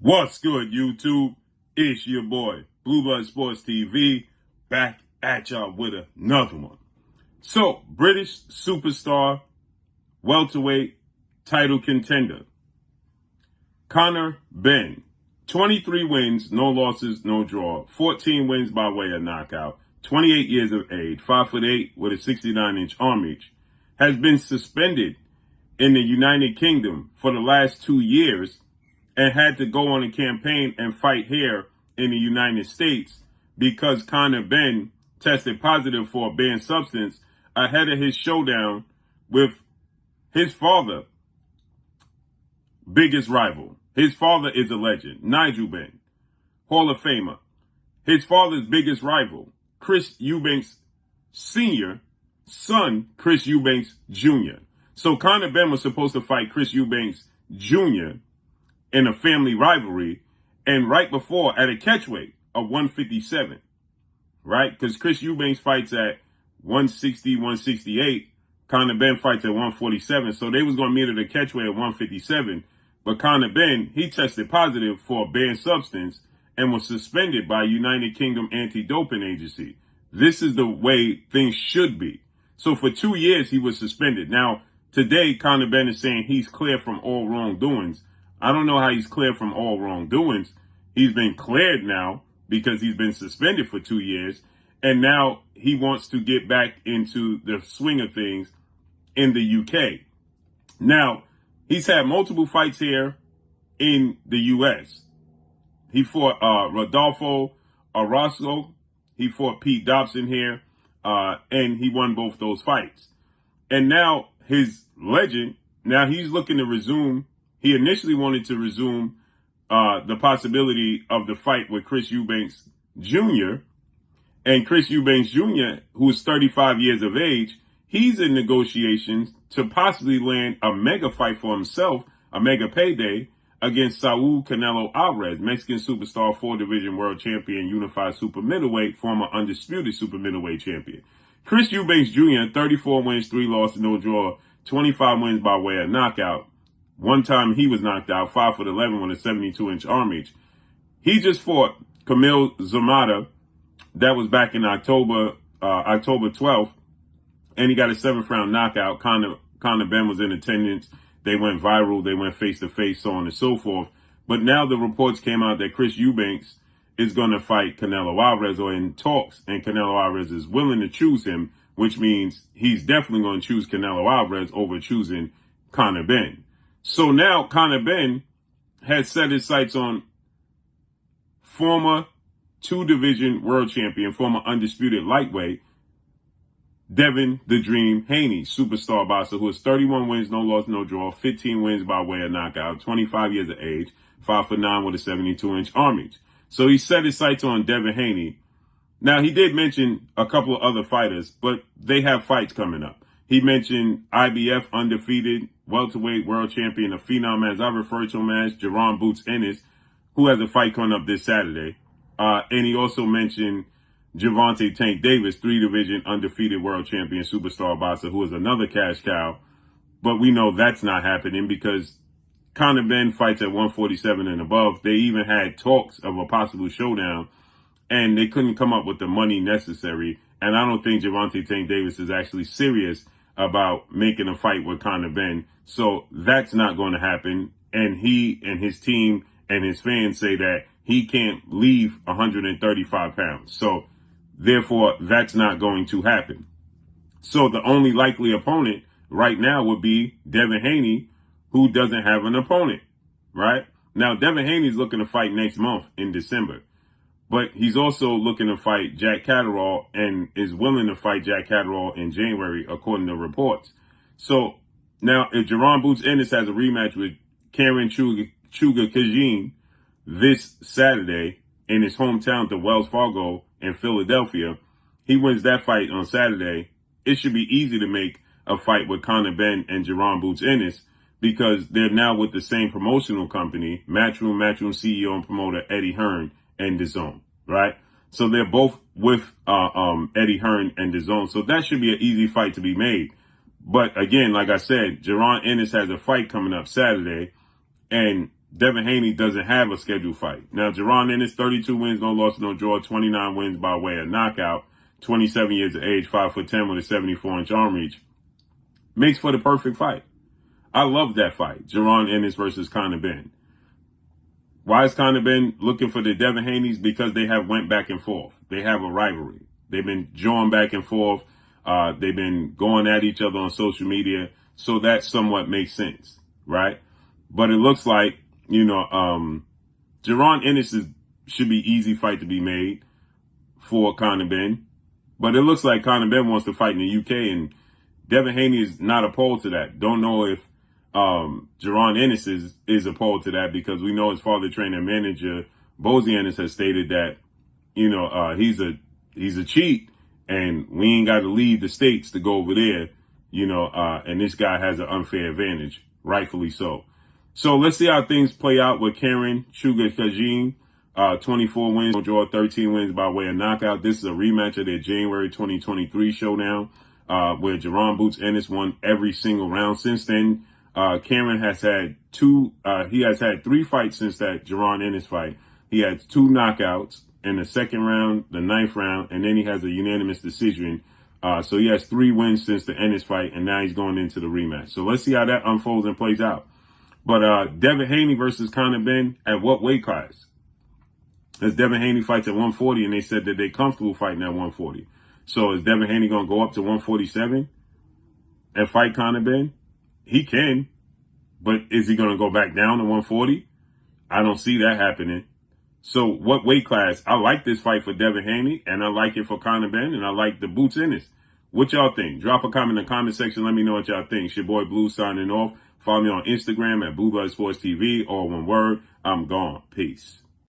What's good, YouTube? It's your boy, Blue Blood Sports TV, back at y'all with another one. So, British superstar, welterweight, title contender, Conor Benn. 23 wins, no losses, no draw. 14 wins by way of knockout. 28 years of age, 5'8" with a 69-inch arm reach. Has been suspended in the United Kingdom for the last 2 years and had to go on a campaign and fight here in the United States because Conor Benn tested positive for a banned substance ahead of his showdown with his father, biggest rival. His father is a legend, Nigel Benn, Hall of Famer. His father's biggest rival, Chris Eubank Sr., son, Chris Eubank Jr. So Conor Benn was supposed to fight Chris Eubank Jr. in a family rivalry, and right before at a catchweight of 157, right? Because Chris Eubanks fights at 160, 168. Conor Benn fights at 147. So they was going to meet at a catchweight at 157. But Conor Benn, he tested positive for a banned substance and was suspended by United Kingdom Anti-Doping Agency. This is the way things should be. So for 2 years, he was suspended. Now, today, Conor Benn is saying he's clear from all wrongdoings. I don't know how he's cleared from all wrongdoings. He's been cleared now because he's been suspended for 2 years. And now he wants to get back into the swing of things in the UK. Now, he's had multiple fights here in the US. He fought Rodolfo Orozco. He fought Pete Dobson here. And he won both those fights. And now his legend, now he's looking to resume. He initially wanted to resume the possibility of the fight with Chris Eubanks Jr. And Chris Eubanks Jr., who is 35 years of age, he's in negotiations to possibly land a mega fight for himself, a mega payday, against Saul Canelo Alvarez, Mexican superstar, 4-division world champion, unified super middleweight, former undisputed super middleweight champion. Chris Eubanks Jr., 34 wins, 3 losses, no draw, 25 wins by way of knockout. One time he was knocked out, 5'11" with a 72-inch arm reach. He just fought Camille Zamata. That was back in October 12th. And he got a 7th round knockout. Conor Benn was in attendance. They went viral. They went face to face, so on and so forth. But now the reports came out that Chris Eubanks is going to fight Canelo Alvarez, or in talks, and Canelo Alvarez is willing to choose him, which means he's definitely going to choose Canelo Alvarez over choosing Conor Benn. So now Conor Benn has set his sights on former 2-division world champion, former undisputed lightweight, Devin the Dream Haney, superstar boxer who has 31 wins, no loss, no draw, 15 wins by way of knockout, 25 years of age, 5'9" with a 72-inch arm reach. So he set his sights on Devin Haney. Now, he did mention a couple of other fighters, but they have fights coming up. He mentioned IBF undefeated welterweight world champion, a phenom, as I refer to him as, Jaron Boots Ennis, who has a fight coming up this Saturday. And he also mentioned Gervonta Tank Davis, 3-division undefeated world champion superstar boxer, who is another cash cow. But we know that's not happening because Conor Benn fights at 147 and above. They even had talks of a possible showdown, and they couldn't come up with the money necessary. And I don't think Gervonta Tank Davis is actually serious about making a fight with Conor Benn. So that's not going to happen. And he and his team and his fans say that he can't leave 135 pounds. So therefore, that's not going to happen. So the only likely opponent right now would be Devin Haney, who doesn't have an opponent, right? Now, Devin Haney's looking to fight next month in December. But he's also looking to fight Jack Catterall and is willing to fight Jack Catterall in January, according to reports. So now, if Jaron Boots Ennis has a rematch with Karen Chuga Kajin this Saturday in his hometown to Wells Fargo in Philadelphia, he wins that fight on Saturday, it should be easy to make a fight with Conor Benn and Jaron Boots Ennis because they're now with the same promotional company, Matchroom CEO and promoter Eddie Hearn and DAZN, right? So they're both with Eddie Hearn and DAZN. So that should be an easy fight to be made. But again, like I said, Jaron Ennis has a fight coming up Saturday, and Devin Haney doesn't have a scheduled fight. Now, Jaron Ennis, 32 wins, no loss, no draw, 29 wins by way of knockout, 27 years of age, 5'10" with a 74-inch arm reach. Makes for the perfect fight. I love that fight. Jaron Ennis versus Conor Benn. Why is Conor Benn looking for the Devin Haneys? Because they have went back and forth. They have a rivalry. They've been jawing back and forth. They've been going at each other on social media. So that somewhat makes sense, right? But it looks like, Jaron Ennis should be easy fight to be made for Conor Benn. But it looks like Conor Benn wants to fight in the UK, and Devin Haney is not opposed to that. Don't know if Jaron Ennis is opposed to that, because we know his father, trainer, and manager, Bozy Ennis, has stated that, he's a cheat, and we ain't got to leave the States to go over there, and this guy has an unfair advantage, rightfully so. So let's see how things play out with Karen Sugar Kajin. 24 wins, no draw, 13 wins by way of knockout. This is a rematch of their January 2023 showdown, where Jaron Boots Ennis won every single round. Since then, Karen has had he has had 3 fights since that Jaron Ennis fight. He had 2 knockouts in the 2nd round, the 9th round, and then he has a unanimous decision. So he has 3 wins since the Ennis fight, and now he's going into the rematch. So let's see how that unfolds and plays out. But Devin Haney versus Conor Benn, at what weight class? As Devin Haney fights at 140, and they said that they're comfortable fighting at 140. So is Devin Haney going to go up to 147 and fight Conor Benn? He can, but is he going to go back down to 140? I don't see that happening. So what weight class? I like this fight for Devin Haney, and I like it for Conor Benn, and I like the Boots Ennis. What y'all think? Drop a comment in the comment section. Let me know what y'all think. It's your boy Blue signing off. Follow me on Instagram at Blue Blood Sports TV, all one word. I'm gone. Peace.